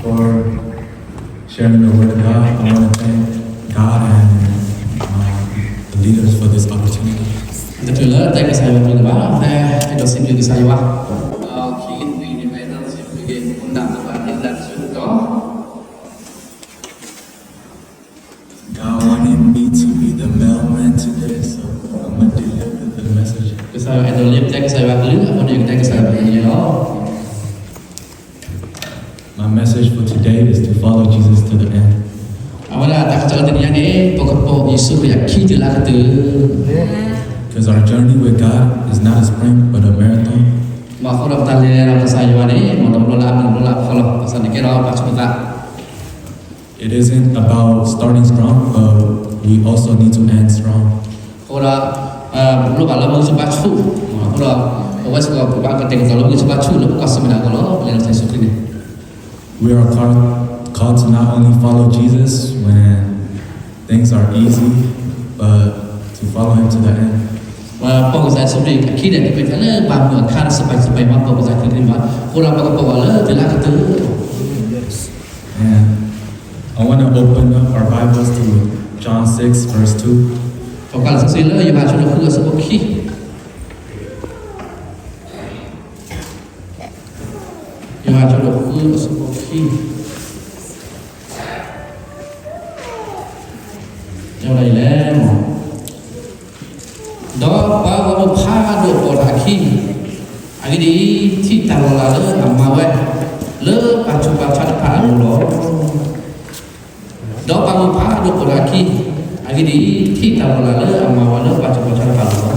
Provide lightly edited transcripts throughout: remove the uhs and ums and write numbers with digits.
for sharing the word of God. I want to thank God and the leaders for this opportunity. Betul lah, saya kesal juga bah. Saya dosen juga saya bah. Kini ini memang sebagai undang undang dan sudah. God wanted me to be the mailman today, so I'm gonna deliver the message. Kesal ada lip saya kesal bah dulu. Apa dia kita kesal bah ini loh. My message for today is to follow Jesus to the end. Awalnya tak kacau dunia ni, pokok Yesus yang kita lah kata. Because our journey with God is not a sprint but a marathon. Mak orang bertanya orang saya ni, mau menolak kalau pasal ni kira apa cerita. It isn't about starting strong, but we also need to end strong. Orang belum kalau mau sebab tu, orang awak suka buat kerja kalau mau sebab tu, lepas sebenarnya kalau boleh saya suka ni. We are called to not only follow Jesus when things are easy, but to follow Him to the end. Pokok saya sendiri kini ni kita le bangun kan sampai mana pokok saya sendiri mah orang pokok le bila kita. And I want to open up our Bibles to John 6 verse 2. Pokok saya le yang macam tu sebab ki. Yang macam tu sebab ki. Yang lain le. Đó ba một pha độ của đại khi anh đi thì tao là lỡ mà vậy lỡ bà chụp bà chặt phá đó đó ba một pha độ của đại khi anh đi thì tao là lỡ mà lỡ bà chụp bà chặt phá đó.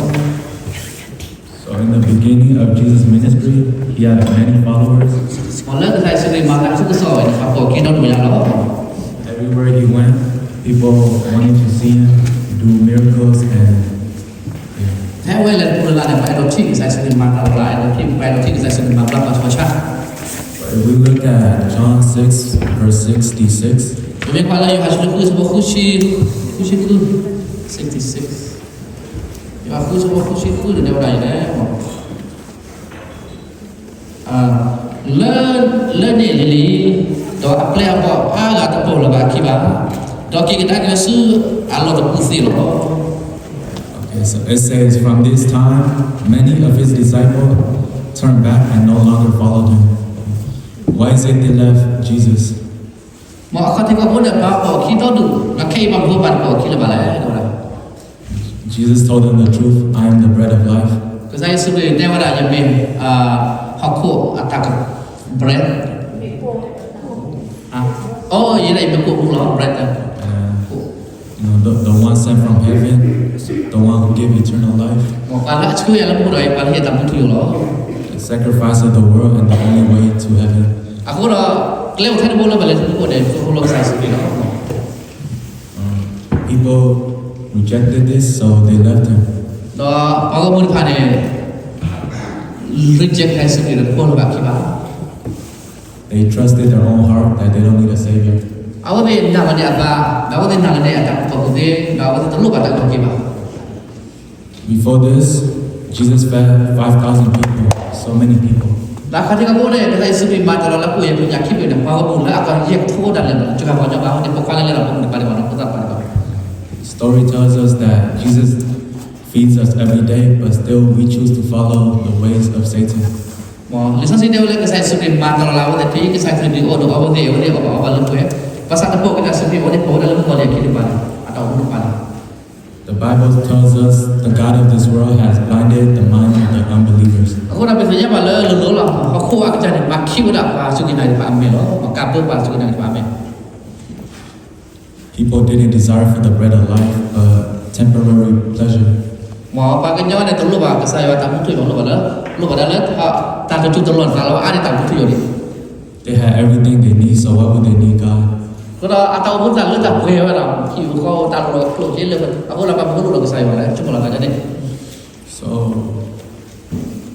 So in the beginning of Jesus' ministry, He had many followers. Mà lỡ cái sự mà đã rất soi và có kia nó đủ nhà đó. Everywhere He went, people wanted to see Him do miracles and. Theo vậy là một lần phải đầu tiên giải sự mà đào lại đầu tiên phải đầu tiên giải sự mà làm cho chắc. If we look at John 6 verse 66, Vì qua đây hai chúng tôi khu chi 66. Và khu chi được điều này đấy. Lên để lý đó apply apa agak terpol lah kiba. Đó kita kena su Allah terpusi loh. Okay, so it says, from this time, many of His disciples turned back and no longer followed Him. Why is it they left Jesus? Mà khi có muốn được bảo khi đó đủ là khi mà vô bản bảo khi là bảo lại đâu là. Jesus told them the truth, I am the bread of life. Cái này sự việc đây là những mình học khổ attack bread. Vậy này mình cũng lo bread à. The one sent from heaven, the one who gave eternal life. The sacrifice of the world and the only way to heaven. People rejected this, so they left Him. They trusted their own heart that they don't need a savior. Before this, Jesus fed 5,000 people, so many people. Story tells us that Jesus feeds us every day, but still we choose to follow the ways of Satan. The Bible tells us the God of this world has blinded the mind of the unbelievers. People didn't desire for the bread of life, but temporary pleasure. They had everything they need, so why would they need God? So,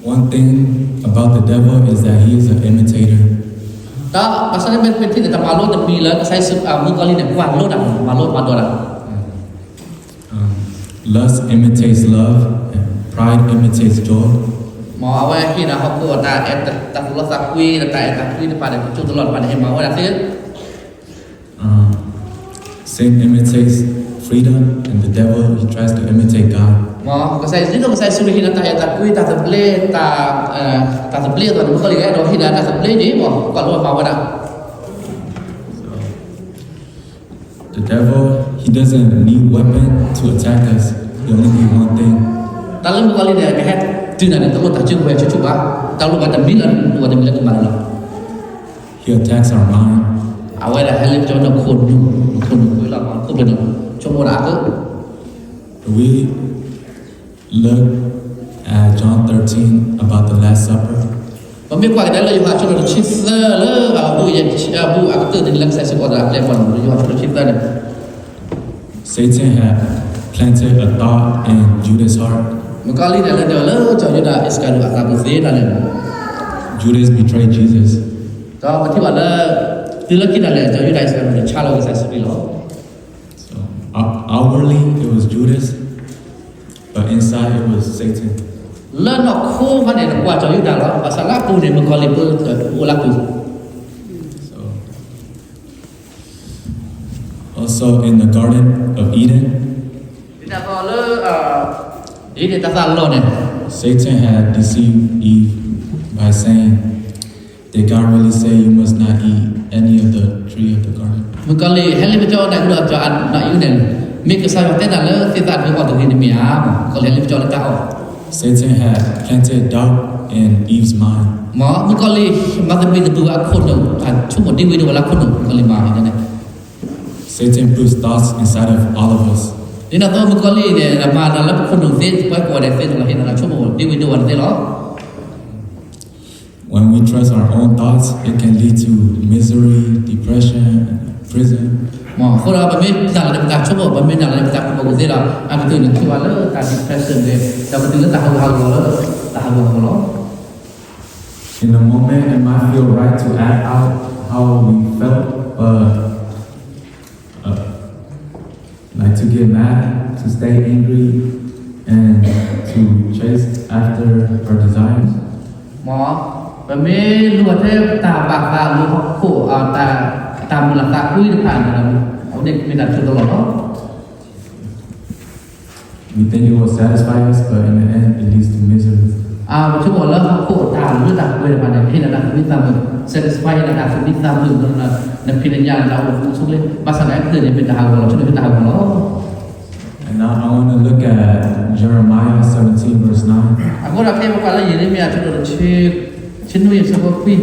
one thing about the devil is that he is an imitator. Lust imitates love, and pride imitates joy. Mau awal kita aku ada tak luas takui pada cuci telur pada hemau ada sih. Sin imitates freedom, and the devil he tries to imitate God. Mau saya suruh hina takui tak terbeli tak terbeli atau bukan lagi ada hina tak terbeli ni mau kalau mau ada. The devil he doesn't need weapon to attack us. He only need one thing. Dalam bukan dia kehat tidak ada terus tak cuba cuba kalau ada milan kemana lah. He attacks our mind. Awal dah halim macam nak kudu lah aku benar. Cuma aku. We look at John 13 about the Last Supper. Pemikir kita lagi macam nak cerita lah abu aku tu dalam saya sekolah level lagi macam cerita ni. Satan had planted a thought in Judas' heart. Mengkali dalam macam Judas iskandar aku sih dalam. Judas betrayed Jesus. Kau berarti ada tidak kita dalam Judas iskandar calo saya sebilo. So outwardly it was Judas, but inside it was Satan. Lepas nak kau mana nak buat Judas lah, pasal aku ni mengkali berlaku. So also in the Garden of Eden. Tidak boleh ini tak salah ni. Satan had deceived Eve by saying, "Did God really say you must not eat any of the tree of the garden?" Mengkali hal macam nak guna macam nak yunen. Mereka saya tak ada setan mereka tu ni miam. Kalau hal macam tak tahu. Satan had planted doubt in Eve's mind. Mengkali masa bila dua aku tu, cuma dia video lah aku tu mengkali mah ini. Satan puts thoughts inside of all of us. Ini nak tahu mengkali ni nama dalam aku tu set supaya kau ada set lah ini nak cuma dia video ada lah. When we trust our own thoughts, it can lead to misery, depression, prison. Kalau apa ni tak ada kita cuma, apa ni tak ada kita cuma guna lah. Aku tu ni tu ada tak depression dia, tapi tu tak tahu. In the moment, it might feel right to act out how we felt, like to get mad, to stay angry, and to chase after our desires. Apa ni luar tu tak bakal luar ko tak mula tak kui depan dalam. Awak minta contoh lah. We think it will satisfy us, but in the end, it leads to misery. Macam mana ko tak luar tak kui depan ni nak minta satisfy nak minta nak pilihnya nak sulit. Masalah itu ni minta hal macam minta hal. And now I want to look at Jeremiah 17 verse 9. Aku nak tengok kalau Yeremia contoh cinu yang sebab kui.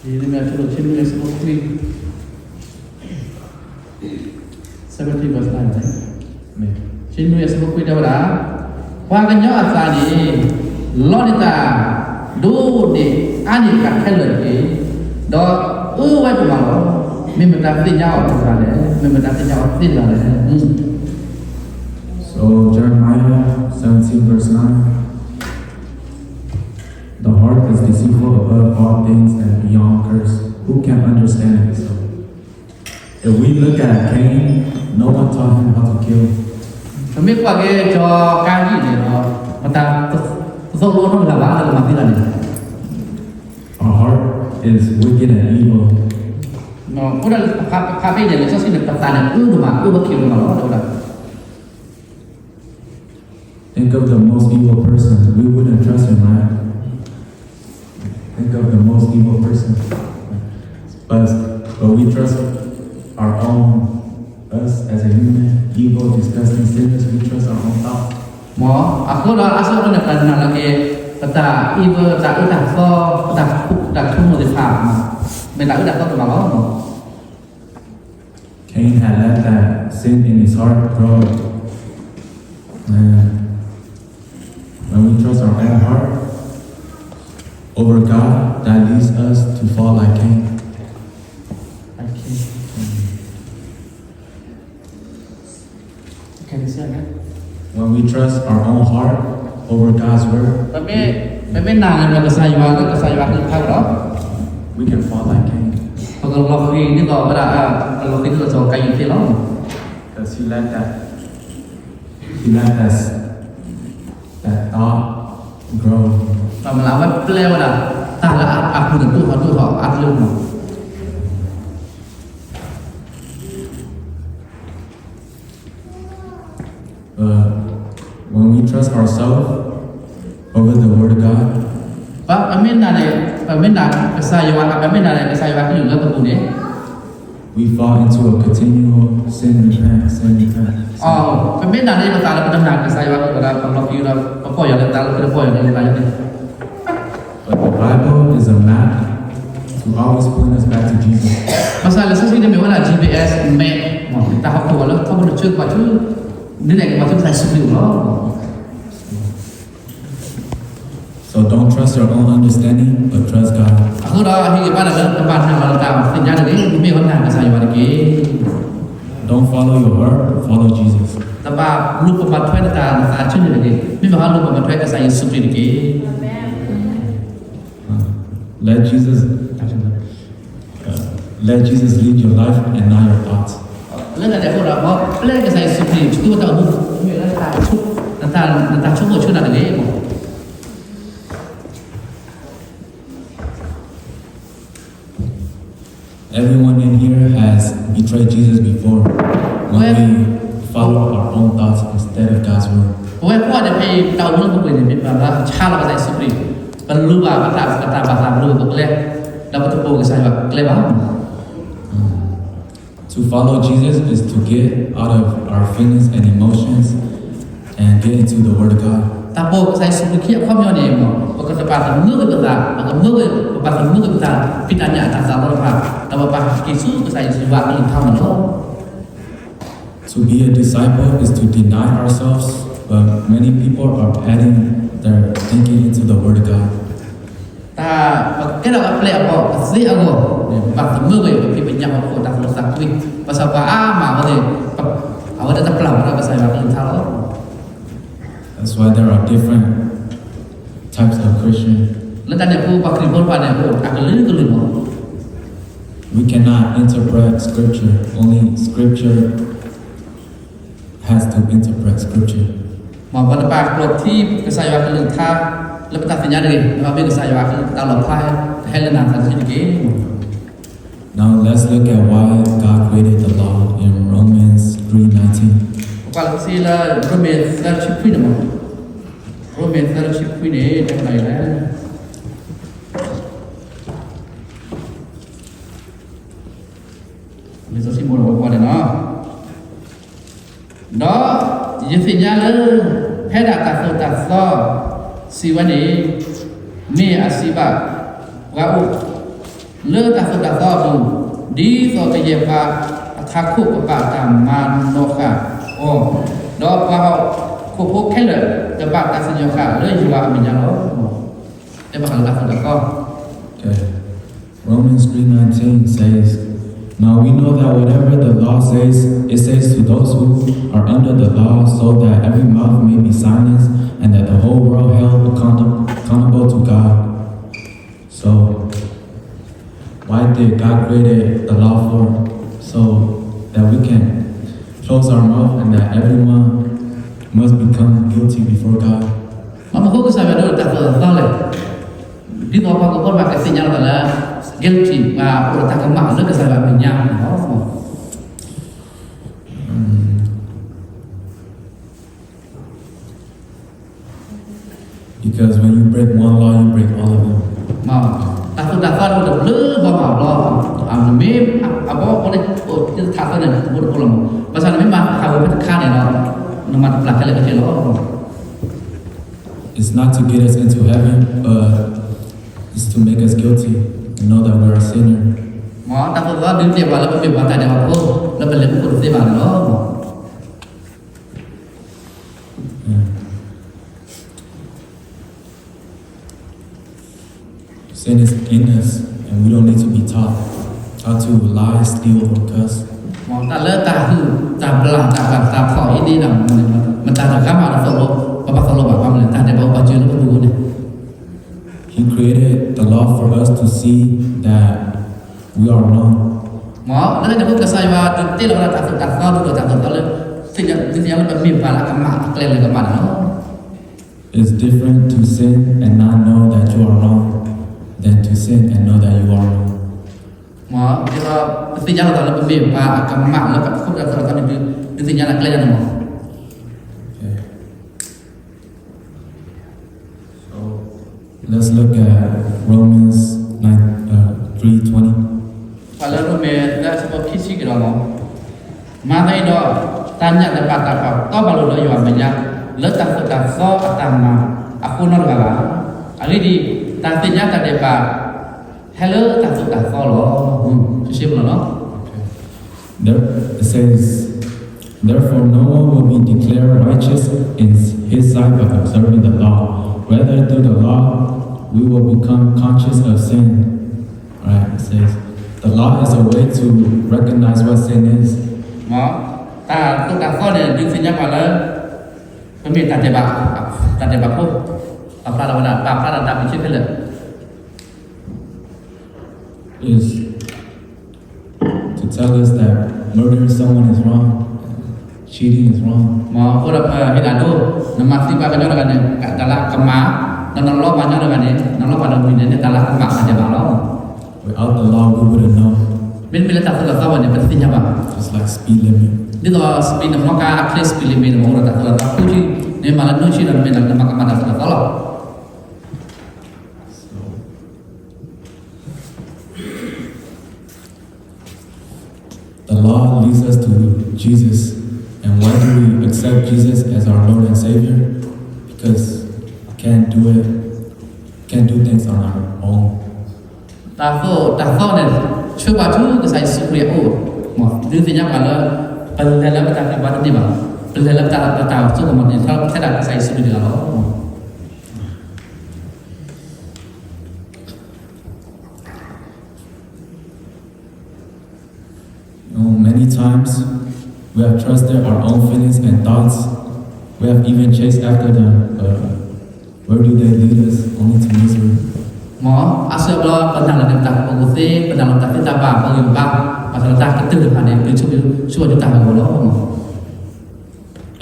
Yeremia contoh cinu yang sebab kui. 17 verse 9. Cinu yang sebab kui dah berapa? Wakannya asal ni, lorita, ni, ani kat keluar ni, dah, wai pemalu, memang tak tinggal orang ni, memang tak tinggal tinggal ni. So Jeremiah 17 verse 9. The heart is deceitful above all things and beyond curse. Who can understand it? So if we look at Cain, no one taught him how to kill. Kami pakai cho kaji ni, macam seluruh orang dah ada mati dah ni. Our heart is wicked and evil. No, udah kafe ni, lepas ni pertanyaan, rumah, berkira rumah, udah. Think of the most evil person. We wouldn't trust him, right? Think of the most evil person. But we trust our own, us as a human, evil, disgusting sinners. We trust our own thoughts. Aku dah asal nak lagi kata evil tak so tak cuma di faham. Mereka tak tahu malam. Cain had let that sin in his heart grow. And when we trust our own heart over God, that leads us to fall like Cain. When we trust our own heart over God's word, Tapi nang ada kesayuan tu tahu tak? we can fall like Cain. Kalau ini tu kalau itu tu kayu film. Because he let that thought grow. เรามาแล้วว่าเปลวนะตาละอักมือตู้เขาตู้เขาอักลืม When we trust ourselves over the Word of God, ปั๊บaminนะเนี่ยaminนะkesayawat aminนะเนี่ยkesayawat itu juga betul deh we fall into a continual sin repent. อ๋อaminนะเนี่ยภาษาเราเป็นนามkesayawat kita kalau kita apa yang kita lakukan apa yang kita lakukan But the Bible is a map to always point us back to Jesus. masalah sesi dia memang GPS map kita họctuaแล้วเขาบอกชื่อว่าชื่อนี่แหละว่าชื่อใส่สุดอยู่เนาะ So don't trust your own understanding, but trust God. Aku dah hingga pada tempat yang malam tahu sejarah ini memang orang kesayawat lagi Don't follow your heart, follow Jesus. Tapi lupa patuh tentang acuan lagi memang lupa patuh kesayawat suci lagi Let Jesus lead your life and not your thoughts. เรื่องอะไรพวกเราเพราะเรื่องkesayawat suci itu kita tahu tentang cukup cukup lagi Everyone in here has betrayed Jesus before when we follow our own thoughts instead of God's word. เพราะว่าพวกจะไปเดาเรื่องพวกนี้เป็นแบบชาเราkesayawat suci เป็นรู้ว่าkata bahasaรู้ตัวเล็กเราเป็นตัวkesayawatเล็กบ้าง To follow Jesus is to get out of our feelings and emotions and get into the Word of God. Tapi saya sebutkan kami ni, bukan tempat menurut kita, bukan menurut kita, pitanya atas apa? Tapi apa kisu saya sebut ini kamu loh. To be a disciple is to deny ourselves, but many people are adding their thinking into the Word of God. Ta cái nào apply apa? Pasti aku. Bak menurut kita banyak aku tak perlu sakit. Pasal apa mà có thể awak dah terpelau dah pasal apa ini tahu. That's why there are different types of Christian. Lepas ni aku pakai pun pada aku akan lulu. We cannot interpret Scripture. Only Scripture has to interpret Scripture. Mà pada pak klubที่kesayawat lulu ta lepas tak tanya lagi. Tapi kesayawat tak lepas Helena tak sedikit. Now let's look at why God created the law in Romans 3:19. Kalau sila Roman fellowship ni mah, Roman fellowship ni macam mana lah? Bisa simbol apa ni nak? Dah, jadinya le, pada tak so, siapa ni, me asiba, kau, le tak so tu, di so terjadi takut kepada manusia. Oh, đó vào khu phố khác lợi các bạn ta sẽ nhiều khả lợi gì vào mình nhà nó để mà khẳng định được con. Okay. Romans 3:19 says, "Now we know that whatever the law says, it says to those who are under the law, so that every mouth may be silenced, and that the whole world held accountable to God." So, why did God create the law for? So that we can close our mouth and that everyone must become guilty before God. Mama kau kesana dulu tak tahu le. Di bawah kau kau pakai sinyal adalah guilty, orang tak kemak le kesana minyak. Because when you break one law, you break all of them. Ma, takut udah le bawa lo. Mem apa boleh kita takut ni boleh pulang. Pasal memang kau bertekan ni lo. Nama belakang lagi kecil lo. It's not to get us into heaven, but it's to make us guilty and know that we're a sinner. Ma, takut lo di tiap malam memang tak ada apa. Lepas lepas pun tiap malam lo. Sin is in us, and we don't need to be taught how to lie, steal, or curse. Ma, tak le tak belah tak kau ini dah. Mentah tak kamu ada solo. Bapak solo bapak mana tak ada bawa baju lu dulu ni. He created the law for us to see that we are wrong. Ma, nanti aku kesayawat nanti lo tak kau tu tak le. Sejak lebih pala kemak klien le kemak lo. It's different to sin and not know that you are wrong than to sin and know that you are wrong. Mà dia mesti jalan dalam pembeli akan mak lekat kau dah terus tadi dia jalan kalian nama. Okay. So let's look at Romans 3:20. Kalau rumah dah sebab kisi kita mau. Mana itu tanya dapat apa? Kau baru dah jual banyak. Letak letak so atama. Aku nol gala. Ali di tantinya tak dapat. Hello, tak tak follow. Simple, no? There it says, therefore no one will be declared righteous in his sight by observing the law. Rather through the law we will become conscious of sin. Right? It says the law is a way to recognize what sin is. Mà ta tôi ta có để đứng sinh nhắc vào là cái mình đặt đề bạc không apa là đặt mình chết lên Is to tell us that murdering someone is wrong, cheating is wrong. mà tôi đọc hiện đại đâu nằm mặt thì ba cái đó là cái cả ta là cầm má nó lo bao nhiêu là cái này nó lo bao nhiêu mình đến ta là cầm má là đề bạc đó Without the law, we wouldn't know. mình bila tak tahu apa ni pasti nyapa Just like speed limit. dia tu speed nama ka akli speed limit nama orang tak tahu tapi tu ni malah nu sih dan memang nama kamar tak tahu lah. The law leads us to Jesus, and why do we accept Jesus as our Lord and Savior? Because we can't do things on our own. Tak tahu ni cuba tu saya suruh aku mau dia tanya kalau dalam kita buat ni bang dalam kita tahu tu kemudian kalau kita saya suruh dia kalau Many times we have trusted our own feelings and thoughts. We have even chased after them. Where do they lead us? Only to misery. Mau asal lo pernah ada tak penguti pernah tak kita bah pengimbang pasal tak kita depan ni cuba kita kalau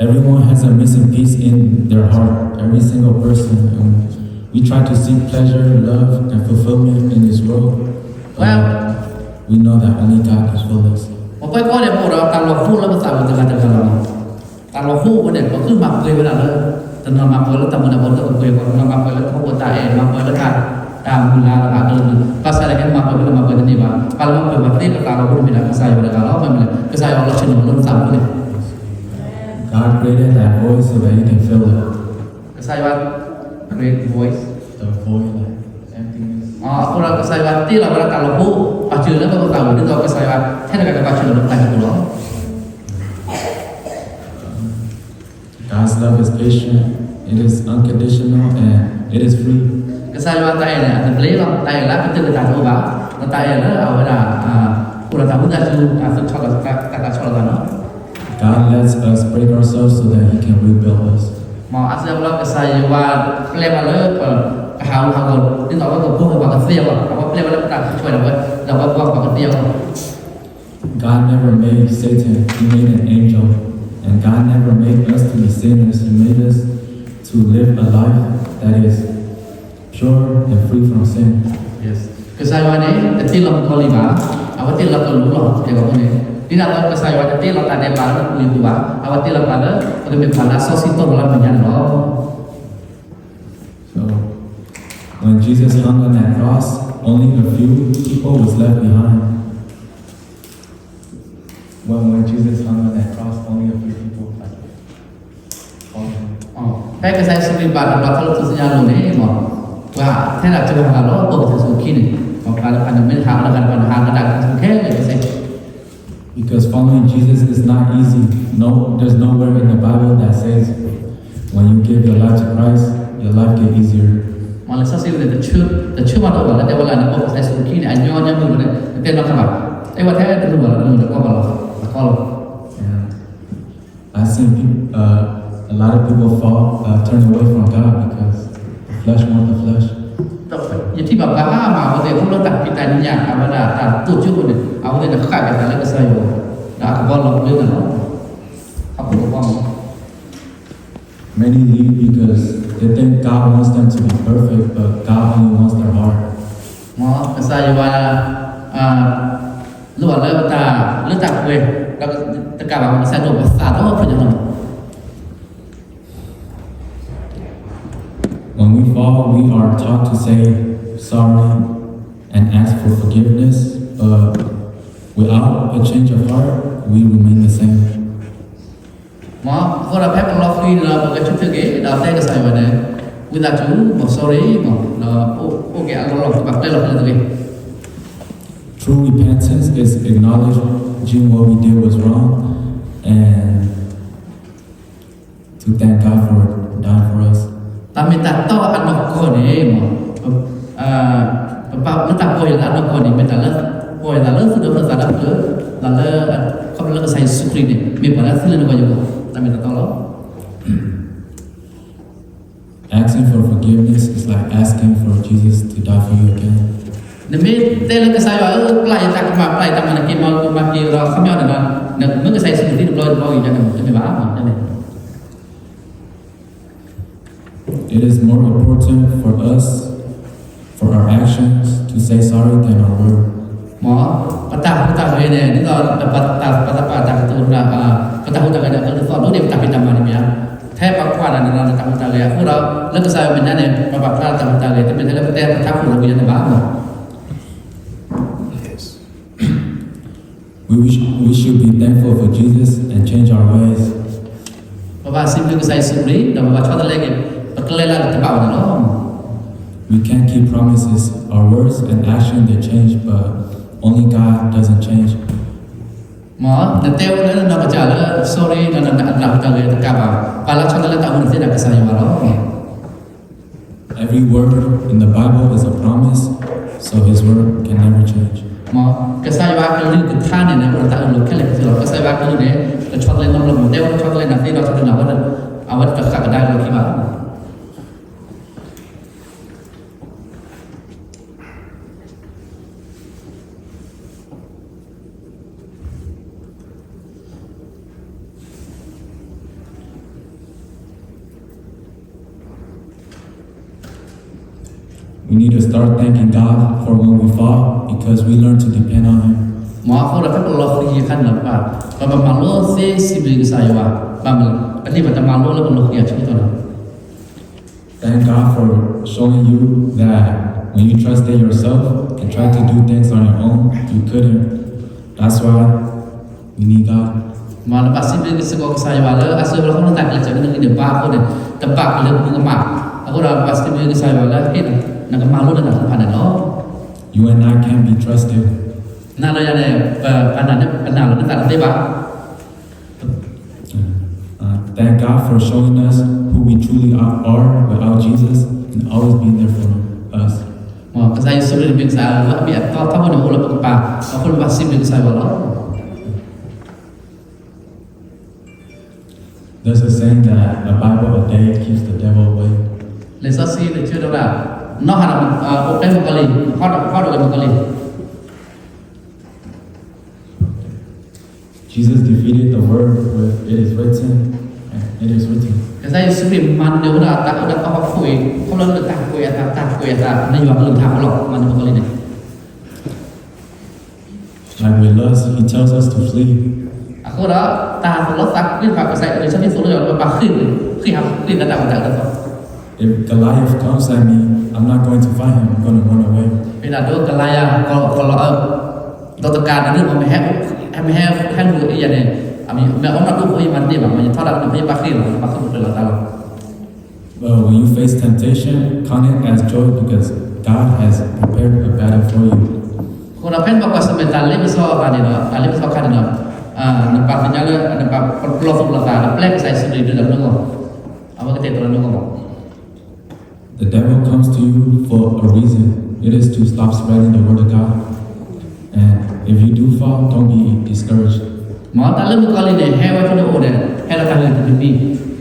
Everyone has a missing piece in their heart. Every single person. And we try to seek pleasure, love, and fulfillment in this world. We know that only God can fill us. Một cái có để một đó càng lọc khu nó mới tạo được cái được cái càng lọc khu vấn đề có cứ mặc người với là nó từ nó mặc người nó tầm nó bốn tầm người còn nó mặc người nó không có tài mặc người nó thà đam gula là cái pas ada kan mặc người ni ba kalau mặc người berarti kalau pun bila kesaya pada kalau bila kesaya Allah cenderung belum tahu ni God created that voice so that you can fill it. kesaya create voice The void, like emptiness. aku lah kesaya ti lah kalau hu baca lah baru tahu dia tahu kesaya saya nak kata baca dalam tanya dulu God's love is patient, it is unconditional, and it is free. Kesalahan tay này thì lấy lòng tay lá cái chân là ba nó tay nó ở là của là muốn ra chú sự cho là cho là nó God lets us break ourselves so that He can rebuild us. mà asal lo kesalahan play mà lỡ hào hào đến đó có buông vào cái tiêu à có play mà lỡ ta chơi được là có buông vào cái tiêu God never made Satan, He made an angel. And God never made us to be sinners, He made us to live a life that is pure and free from sin. yes kesalahan ini kecil lo kau lima awak kecil lo kau lupa dia kau ni tidak tahu kesalahan kecil lo tak ada pada lima awak kecil lo pada lebih pada sosito dalam menyan lo So, when Jesus hung on that cross, only a few people was left behind. When Jesus hung on that cross, only a few people followed. Cái saya sering pada kalau tu senyum ni mau wah saya nak coba kalau oh saya suki ni mau kalau pada men hal pada hal ada suki ni saya Because following Jesus is not easy. No, there's nowhere in the Bible that says when you give your life to Christ, your life get easier. malah saya sih the chưa mà đâu là dia wala nak oh saya suki ni anyo nya dulu ni dia nak apa wat saya dulu wala dulu kalau I've seen a lot of people turn away from God because the flesh wants the flesh. Jadi bapa mà có thể không lo đặt kita ni nhà apa dah tak tu cukup ni awak dia nak kat kita lagi saya dah aku bolong dia nak apa tu bang Many leave because They think God wants them to be perfect, but God only wants their heart. Mo kasaya wa lu ala ta lu ta kwe la ta ka ba sa do sa do pa jano. When we fall, we are taught to say sorry and ask for forgiveness, but without a change of heart, we remain the same. Mo ko la phép lo khi là một cái chút thứ cái đầu tiên cái sai wa này. Without you, mo sorry mo na okay Allah lo ba le lo le True repentance is acknowledging what we did was wrong and to thank God for dying for us. Ta minta to anak ko ni mo ba minta ko yang anak ko ni minta le ko yang le sudah bersadar ke lalu kamu le saya syukri ni mi pada silen ko juga ta minta tolong. Asking for forgiveness is like asking for Jesus to die for you again. Demi tele ke saya pelai tak ma pelai tak mana ki mau ma ki ro khamyo na na mun ke saya sendiri deploy jangan demi ba jangan. It is more important for us, for our actions, to say sorry than our word. Mo patah we ne ni do dapat patah tu na patah ke da ke so do dia patah pintam ni ya. Thay bạc qua là nó tạm tạm lệ, phút đó lúc cái sao mình đã này bạc qua tạm tạm lệ, thì mình thấy là cái tháp của mình là bạc mà. We should be thankful for Jesus and change our ways. Và xin được cái sự lý, rồi và cho ta lên cái bạc lên là cái bảo nó. We can't keep promises. Our words and action they change, but only God doesn't change. Mo, detail đó nó baca là sorry nó làm cái cái cả bảo, và là cho ta lên tạo một cái cái sai mà đó. Every word in the Bible is a promise, so His word can never change. Mo, cái sai ba cái linh cái than này nó còn tạo được cái lệ cái sai ba cái này nó cho ta lên nó làm một đeo cho ta lên là tí đó cho ta nào đó, awat cả cái đại là khi mà. We need to start thanking God for when we fall because we learn to depend on Him. Mo ko la phép lo khi khăn là và mà lo se si bi sai wa ba mà cái gì mà lo là lo khi chúng tôi. Thank God for showing you that when you trusted yourself and tried to do things on your own, you couldn't. That's why we need God. Mà nó pasti bi cái ko sai wa la asu lo không tak là cái điều ba ko này tempat le bu ma. Aku dah pasti bi sai wa la cái nak malu dengan pada lo. You and I can't be trusted. Nah lo yang pada lo tak ada ba. Thank God for showing us who we truly are without Jesus and always being there for us. Mà cái sai sudah dibiasa lo bi atau tahu nak ulah apa. Aku pasti bi sai wa lo. There's a saying that a Bible a day keeps the devil away. Lấy sao si để chưa đâu là nó hẳn một cái một cái liền hoa được một cái liền. Jesus defeated the word with it is written. It is written. Cái này sự việc man nếu là ta đã có học phổi không lớn được ta nên vào lượng thảo lộc mà một cái liền này. Like with lust, He tells us to flee. Aku đó ta không lót ta biết vào cái sai để cho biết số lượng và bà khi học khi đã làm được rồi. If Goliath comes at me, I'm not going to fight him. I'm going to run away. Bây giờ đứa Goliath kalau tôi tất cả những người mà em người như vậy này, mẹ ông đã đúng với mình đi mà mình thoát ra được với bác khi mà bác không được là tao. When you face temptation, count it as joy because God has prepared a battle for you. Kalau pen bapak sebentar lebih soal ini, lebih soal ini, tempatnya le, tempat perlu pelan plan saya sendiri di dalam nunggu. Apa kita itu nunggu? The devil comes to you for a reason. It is to stop spreading the word of God. And if you do fall, don't be discouraged. Mà ta lên một kali này, hai vài phần ổn này, hai là tăng lên từ đi,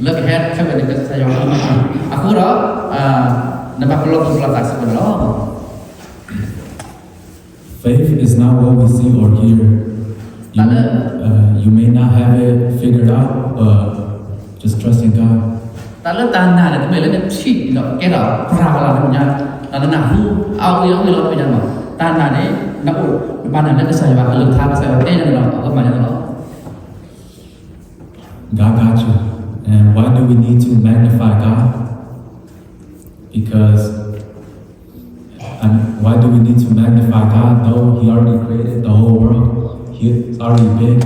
lên cái hai cái về cái sai dòng mà. Aku đó, tempat perlu pelan sebenarnya. Faith is not what we see or hear. You may not have it figured out, but just trust in God. Lalu tanah itu meleleh sih, tidak kira perawalan punya. Lalu nahu, awal yang punya mah tanah ni nak mana nak saya bakal letak saya yang nak apa mana nak. God got you. And why do we need to magnify God? Because why do we need to magnify God though He already created the whole world? He's already big.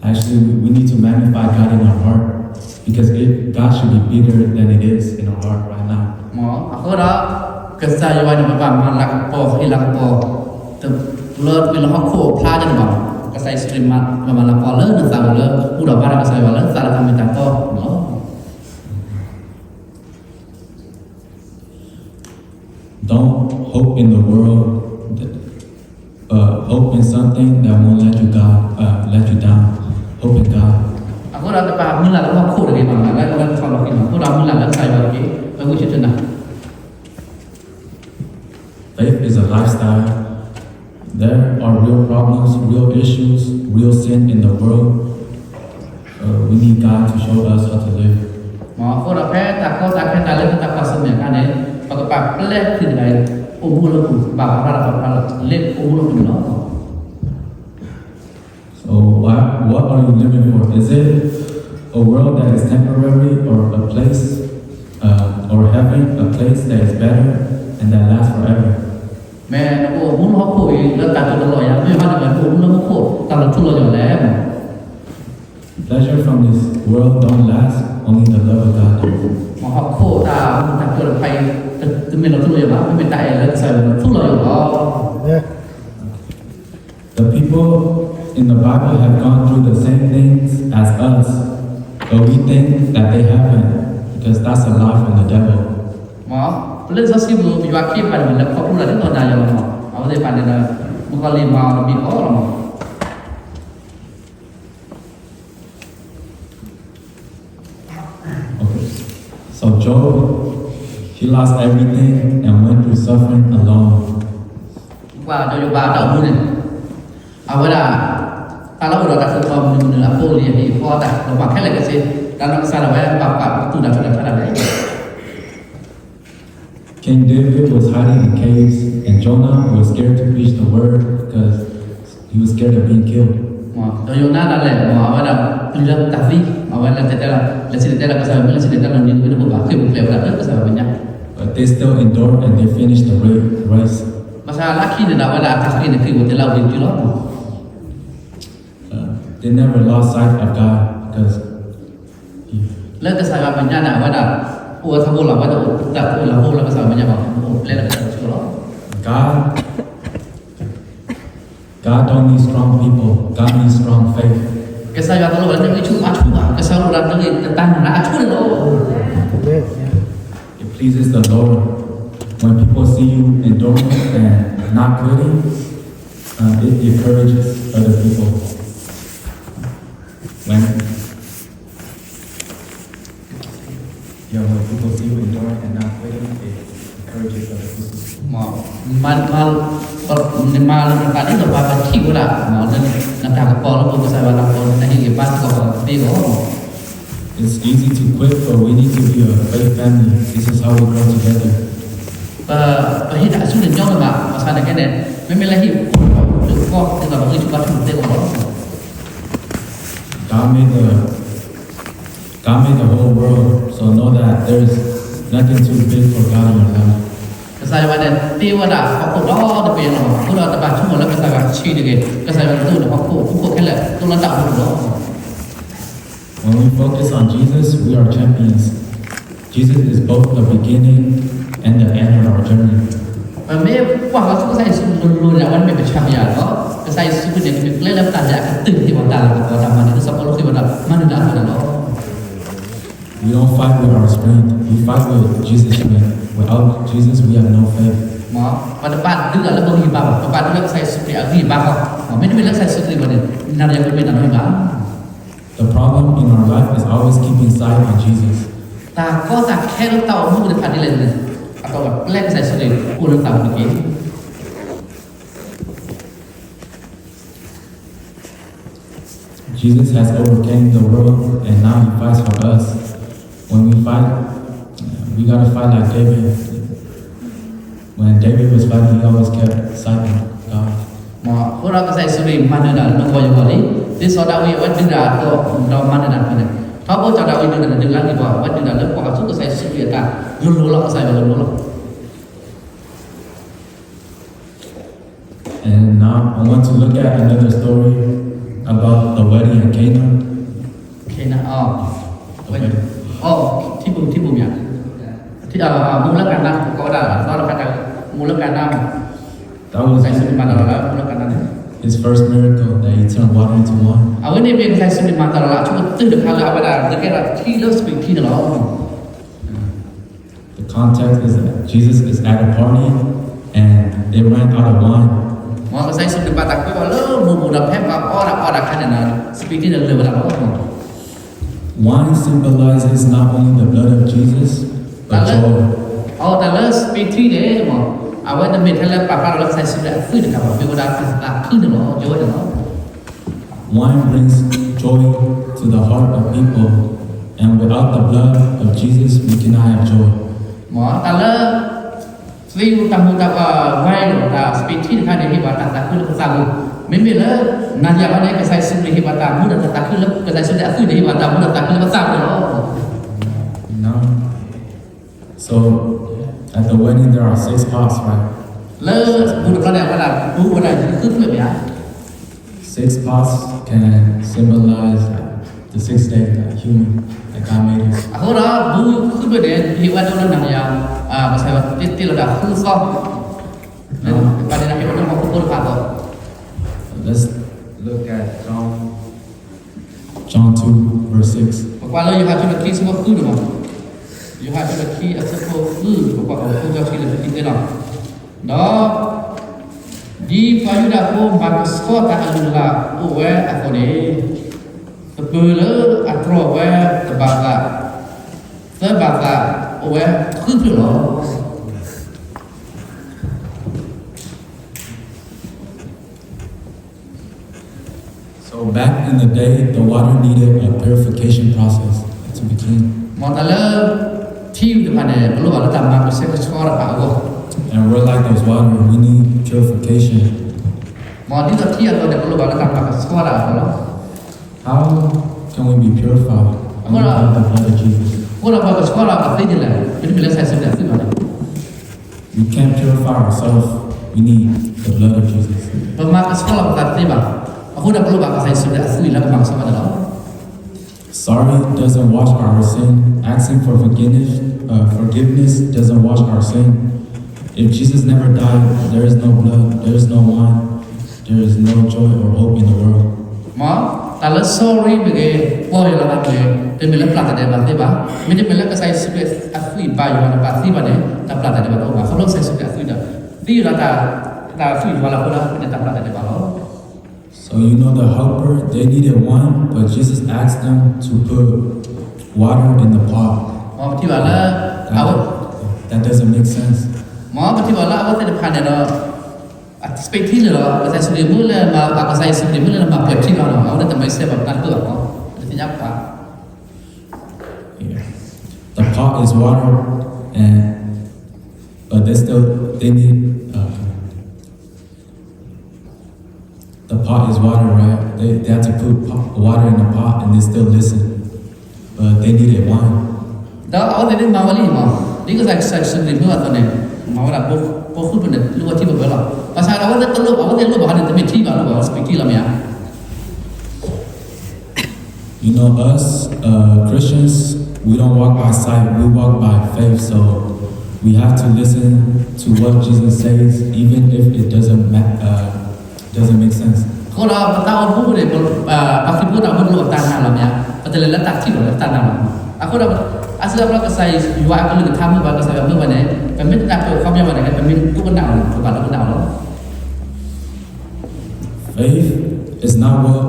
Actually, we need to magnify God in our heart. Because God should be bigger than it is in our heart right now. Aku dah kesal yang mana malak po hilang po. Terlalu bila aku pelajar bang, kesal serimat malak po le, nanti le, udah barang kesal le, salah kami tak tahu. Don't hope in the world. Hope in something that won't let you down. Hope in God. Aku dah dapat mula aku lagi bang, lagi orang kalau kita, aku dah mula saya lagi, aku cerita nak. Faith is a lifestyle. There are real problems, real issues, real sin in the world. We need God to show us how to live. Aku dah tak lagi tak pasal ni kan ni. Pakai pelek tu dari umur aku, bapa lek umur aku ni. So what are you living for? Is it a world that is temporary, or a place, or heaven, a place that is better and that lasts forever? Mẹ nó muốn học khối là cả tụi nó ya, mẹ bạn nó muốn học khối, tao nó chui vào lẽ mà. Pleasure from this world don't last. Only the love of God does. Mà học khối ta tụi nó phải tụi mình nó chui vào mà, mình tại là sao nó chui vào đó. The people in the Bible have gone through the same things as us, but we think that they haven't, because that's a lie from the devil. Mà lên giáo sư vừa bị bắt khi bạn mình là không là đến tận này rồi mà, ở đây bạn này là một con liềm màu là bị khó rồi mà. Okay. So Job, he lost everything and went through suffering alone. Qua cho ba đầu luôn này. Vậy là ta lâu rồi ta không còn mình là phô liền thì kho ta nó bằng cách là cái gì? Ta nó sao là vậy? Bạn tu đã cho nó đấy. King David was hiding in caves, and Jonah was scared to preach the word because he was scared of being killed. Rồi Jonah là lệ mà vậy là tu ra ta vi, vậy là thế là cái sao mình là sẽ là những cái nó bảo khi mình lệ là rất sao mình nhá. But they still endured and they finished the race. Masalah khi là vậy là ta khi là khi một lâu điều đó. They never lost sight of God because Lên cái sao mình nhá là vậy là ủa thằng cô là vậy là đặt là vô là cái sao mình nhá bảo lên là cái chỗ đó. God don't need strong people. God needs strong faith. Cái sao là nó là những cái chú cái sao là những cái tăng đã chú nó. It pleases the Lord when people see you enduring and not quitting. It encourages other people. When people see you enduring and not quitting, it encourages other people. Mal tadi tu apa sih gula? Mau nak tak apa lu bisa bawa pun nak hidup pas kau tigo. It's easy to quit, but we need to be a faith family. This is how we grow together. Bởi đã xuống đến nhau rồi mà sao này cái này mới là hiểu được con tức là mọi người chúng ta thực tế của nó. God made the whole world, so know that there's nothing too big for God in your life. Saya pada tiwa dah aku dah tapi yang aku dah dapat cuma lah saya ciri dia saya tu dah aku kela tu lah tak aku. When we focus on Jesus, we are champions. Jesus is both the beginning and the end of our journey. Mấy quả có saya luôn làวันเป็นchampion đó. Saya suka dia kita lelah tak ada keting di bawah kita taman itu sampai lu kita mana dah ada lo. We don't fight with our strength. We fight with Jesus' strength. Without Jesus, we have no faith. Pada depan juga lah berhibah. Depan juga saya suka berhibah. Mana bila saya suka berhibah, nara yang berbeda berhibah. The problem in our life is always keeping sight on Jesus. Tak kau tak kira tahu mu depan dia lagi. Atau pelak saya suka kurang tahu lagi. Jesus has overcome the world, and now He fights for us. when we fight, we gotta fight like David. When David was fighting, he always kept citing God. Mà cô đó cái sai sự gì mà nó đã nó coi như vậy đi sau đó mình vẫn đứng ra thôi đó mà nó đã này tháo bớt cho đạo mình đứng ra đi vào vẫn đứng ra lớp qua chút cái sai sự việc ta luôn luôn là sai và luôn luôn. And now I want to look at another story about the wedding in Cana. Cana,ที่บุญเนี่ยที่มูลการนั่งก็ได้เราเราการมูลการนั่ง That was ใส่สุนิมาตลอดแล้วมูลการนั่ง his first miracle that he turned water into wine. เอาไว้ในเป็นใส่สุนิมาตลอดแล้วช่วยตื่นขึ้นแล้วเอาไปได้แต่แค่ที่เลิกสปีกที่เนาะ The context is that Jesus is at a party and they ran out of wine. มองใส่สุนิมาตะก็ว่าเลิกมูดับแพ้กับอ้อดับแค่นั้นสปีกที่เดินเลยแล้ว Wine symbolizes not only the blood of Jesus, but joy. แต่เลิกสปีกที่เนี่ยมั้งเอาไว้ในเป็นแค่เลิกปากเราใส่สุนิมาขึ้นกับเป็นเวลาขึ้นเนาะเยอะเนาะ Wine brings joy to the heart of people, and without the blood of Jesus, we cannot have joy. หมอแต่เลิกสปีกตามมุตะไว้หรอแต่สปีกที่ท่านเนี่ยที่ว่าตาขึ้นแล้วก็สร้างไม่มีเลยนั่นอย่างวันนี้ก็ใส่สุนิที่ว่าตามุดตาขึ้นแล้วก็ใส่สุนิขึ้นที่ว่าตามุดตาขึ้นแล้วก็สร้างเนาะ No. So at the wedding there are 6 pots, right? เลิกบุญเราเนี่ยว่าบุญเราขึ้นแบบนี้ 6 pots can symbolize the 6 days that human that God made us. เขาเราบุญขึ้นแบบนี้ที่ว่าเราหนังยาวภาษาที่เราได้ขึ้นซ้อมประเด็นที่เราต้องพูดผ่านต่อ Let's look at John 2 verse 6. บอกว่าเราอยู่หาจุดที่สมบูรณ์ขึ้นหรือเปล่าอยู่หาจุดที่สมบูรณ์ขึ้นบอกว่าเราพูดจะที่เราที่ได้หรอเนาะdi payudah ko makskota alula uwe akone tebele atro we tebaka uwe kudulo. So back in the day, the water needed a purification process to be clean. Modala team depan perlu ada tambah seksual apa? And we're like those water, we need purification. Mau di tepi atau ada perlu ada tambah seksual apa? How can we be purified? Only by the blood of Jesus. Kalau apa seksual apa sih jelas? Jadi bila saya sudah sih mana? We can't purify ourselves. We need the blood of Jesus. Pemak seksual apa sih bang? Aku dah perlu bang saya sudah sih lah bang sama dalam. Sorry doesn't wash our sin. Asking for forgiveness doesn't wash our sin. If Jesus never died, there is no blood, there is no wine, there is no joy or hope in the world. Ma, kalau sorry bagi boy lah bagi, dia bila pelat ada bang, tiba, bila bila saya sudah asli bayu mana pasti pada, tak pelat ada bang, oh, kalau saya sudah asli dah, dia lah tak asli wala pula, dia tak pelat ada bang. So you know the helper, they needed wine, but Jesus asked them to put water in the pot. Ma, tiba lah, awak. That doesn't make sense. Ma, tiba lah awak tidak pandai dah. Spekti lah, saya sudah mula, maka saya sudah mula nama pergi lah, awak dah tambah saya berkat tu apa, artinya apa? Yeah. The pot is water, but they need. The pot is water, right? They had to put water in the pot, and they still listen, but they needed wine. Dah awak tadi mahu ni mah, dia saya sudah mula tu ni, mahu dah pokok pun dah luar tiba bela. Pasal awak dah terlalu, awak dah luar bahan itu tiba luar seperti lah ya. You know us Christians, we don't walk by sight, we walk by faith. So we have to listen to what Jesus says, even if it doesn't make sense. Kalau tahu pun boleh, pasti pun tak perlu tanah lah ya. Pasal letak tiba tanah. Aku dah asal apa kesai, jua aku lagi tamu bagai saya ber mana, pemimpin nak kau punya mana kan, pemimpin tu kenal, bukan aku kenal. Faith is not what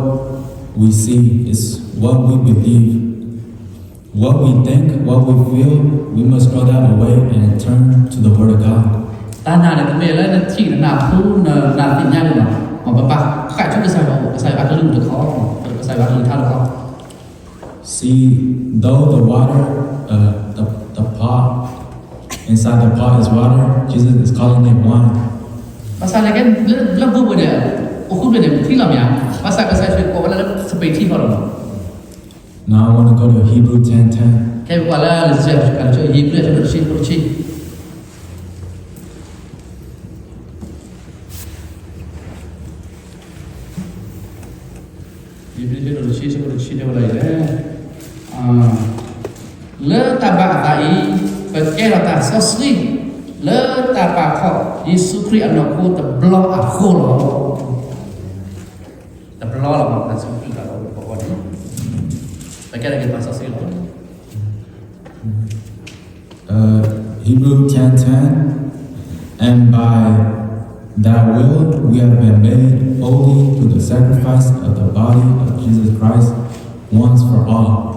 we see, it's what we believe. What we think, what we feel, we must throw that away and turn to the Word of God. Tanah ni kemana ni cik nak pun nak tinggal ni mah. Bapak kat juga saya akan lu tu kau, saya akan lu tahu kau. See, though the water the pot. Inside the pot is water. Jesus is calling it wine. Pasal ni kan lembu dia. Ukur dia mesti lah ya. Pasal saya sudah kau lah seperti orang. Now I want to go to Hebrew 10:10. Kayak kala lesja kalau cakap Hebrew cakap bersih. Hebrew cakap bersih dia boleh le tabak tai pakai rata sosri le tabak kau Yesus Kristus anakku terblok aku loh terblok lah makan sosri kalau pokoknya pakai lagi bahasa sosri loh Hebrew 10:10, and by that will we have been made holy through the sacrifice of the body of Jesus Christ once for all.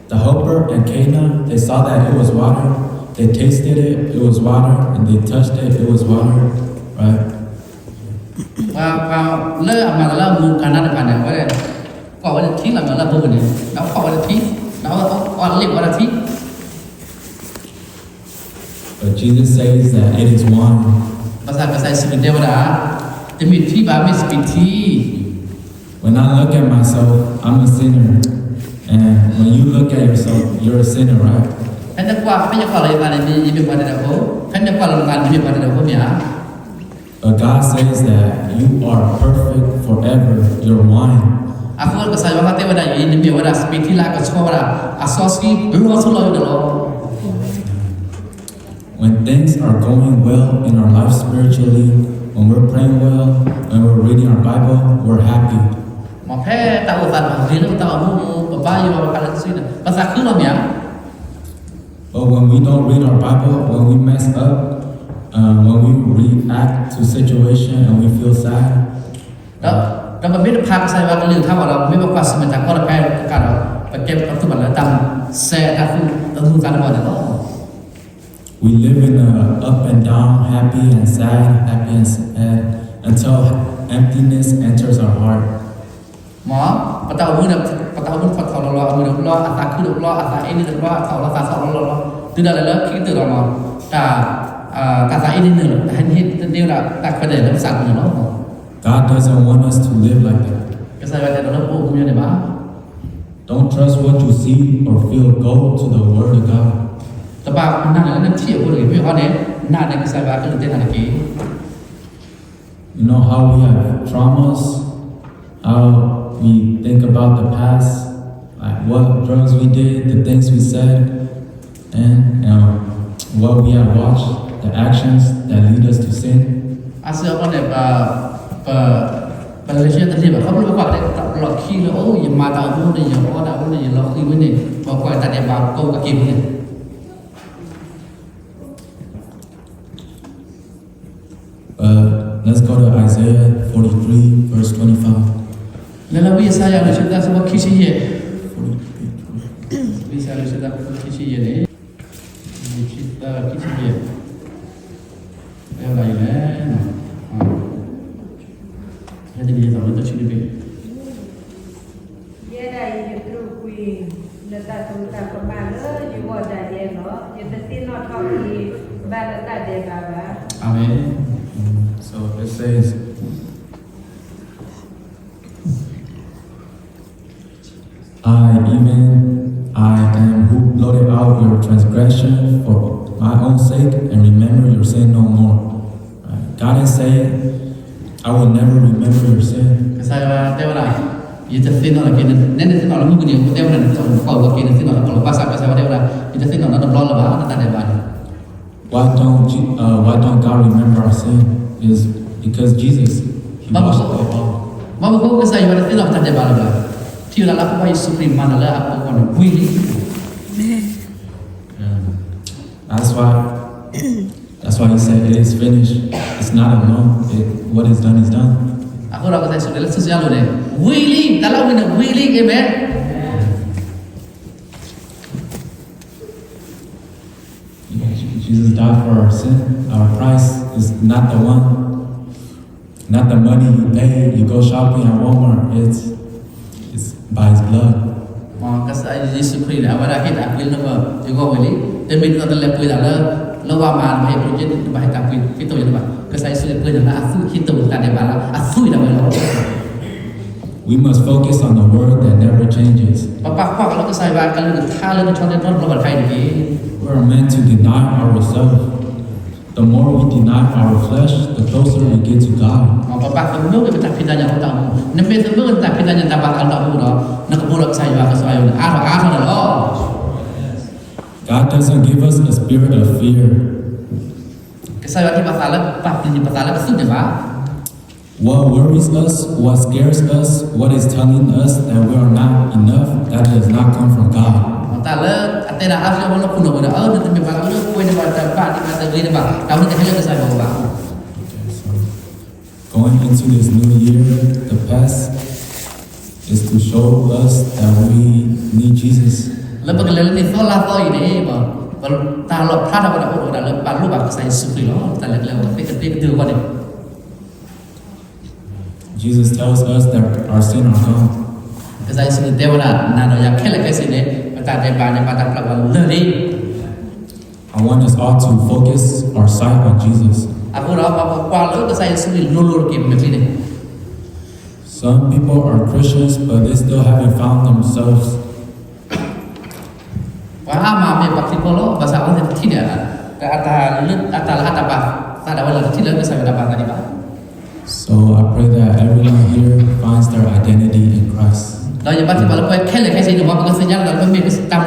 The helper and Cana, they saw that it was water, they tasted it was water, and they touched it was water, right? Và lỡ mà là một cái nào đó này vậy có cái thứ là nó vô này nó có cái thứ nó có liên quan đến But Jesus says that it is one. bahasa saya sebenarnya pada demi tiba mesti When I look at myself, I'm a sinner. And when you look at yourself, you're a sinner, right? hendak kuat hanya kalau yang ini jadi pada aku hendak kalau yang ini pada aku ya But God says that you are perfect forever. You're wine. aku kalau saya waktu pada ini demi pada seperti lah kau pada asasi luar sulau itu loh. When things are going well in our life spiritually, when we're praying well, when we're reading our Bible, we're happy. Mà phải tạo vật mà riêng nó tạo mua bao nhiêu mà cái gì đó bahasa cứ làm ya. But when we don't read our Bible, when we mess up, when we react to situation and we feel sad, Đó mà biết phạt sai vào cái liều thao vào đó biết bao quát mình ta có được cái cả đó và kẹp các thứ bản là tầm xe ta không ta vào đó. we live in a up and down, happy and sad, until emptiness enters our heart. Mà bắt đầu muốn Phật thọ lo mình lo ta cứ được lo ta ini được lo thọ lo ta thọ lo từ đó là lớn khi từ đó mà ta ini nữa hết điều là ta phải để nó sạch nữa nó. God doesn't want us to live like that. Cái sai vậy nó vô cùng như này mà. Don't trust what you see or feel. Go to the Word of God. Tập bạn năng là năng thiểu của người biết họ đấy năng là cái sai vậy cái tên là cái. You know how we have traumas, how we think about the past, like what drugs we did, the things we said, and what we have watched, the actions that lead us to sin. Asal apa nih Malaysia tadi bah, kamu lupa deh tak lok khi lo, oh yang mata aku ni yang orang aku ni yang lok khi ni, bawa tadi bah kau kaki ni. Let's go to Isaiah 43, verse 25. Lalu saya ada cerita sebuah kisah ye. Bisa ada cerita kisah ye ni. Cerita kisah ye. Yang lain lah. Jadi dia tahu tu cerita ni. Dia dah itu kui letak tulisan kemana juga dah dia no. Dia mesti not kau letak dia bapa. Amin. So it says, I am who blotted out your transgression for my own sake and remember your sin no more. God is saying, I will never remember your sin. Saya tahu lah. Ia tersin orang kini, nenek sin orang mungkin yang tahu lah. Kau kini sin orang kalau pasal saya tahu lah. Ia sin orang ada blog lah, ada tanda baru. Why don't God remember our sin? Is because Jesus, He washed it all. Mama kau kesai pada sin orang tanda baru lah. Tiada lah apa Yesus Kristus mana lah apa kau nak willing. That's why He said it is finished. It's not alone. What is done is done. Aku orang kata sudah sosial ni. Willing, kalau kita willing, amen. Jesus died for our sin. Our price is not the money you pay. You go shopping at Walmart. It's by His blood. Kasih Yesus Kristus awalnya kita pilih nama juga ini dan bila kita lihat pilih ada lawan mana yang berjadi bahaya kapil itu yang apa kasih Yesus pilih nama asu kita bukan ada bala asu yang mana We must focus on the word that never changes. Bapak kalau kasih bahaya kalau kita lalu contoh non lawan kain ini We are meant to deny ourselves. The more we deny our flesh, the closer we get to God. Bapak sebelum kita pindahnya orang tahu nembe sebelum kita pindahnya tabak orang tahu dah nak bolak saya bahaya kasih ada loh God doesn't give us a spirit of fear. Kasih bahaya masalah pasti masalah kesudah bah What worries us, what scares us, what is telling us that we are not enough, that does not come from God. Tala atena asal mana pun ada nanti memang ada kue di bawah tempat di masa gini bah tahun ini hanya kesal bawa Going into this new year, the past is to show us that we need Jesus. lepas kelihatan ni solat so ini bah kalau tahu pernah pada orang dah lepas lu bah saya suka loh tala kelihatan ketika apa ni Jesus tells us that our sin are gone. saya suka dewa nado yang kelak kesini ni pada depan pada pelawan lari I want us all to focus our sight on Jesus. aku dah apa kalau saya suka lulur ke macam ni Some people are Christians, but they still haven't found themselves. wah mami bakti polo bahasa orang tidak ada bah tak ada wala tidak bisa dapat tadi bah So I pray that everyone here finds their identity in Christ. เราอย่าบัดที่ว่าเราไปแค่เลยแค่สิ่งที่ว่ามันก็สัญญาณเราไม่มีตาม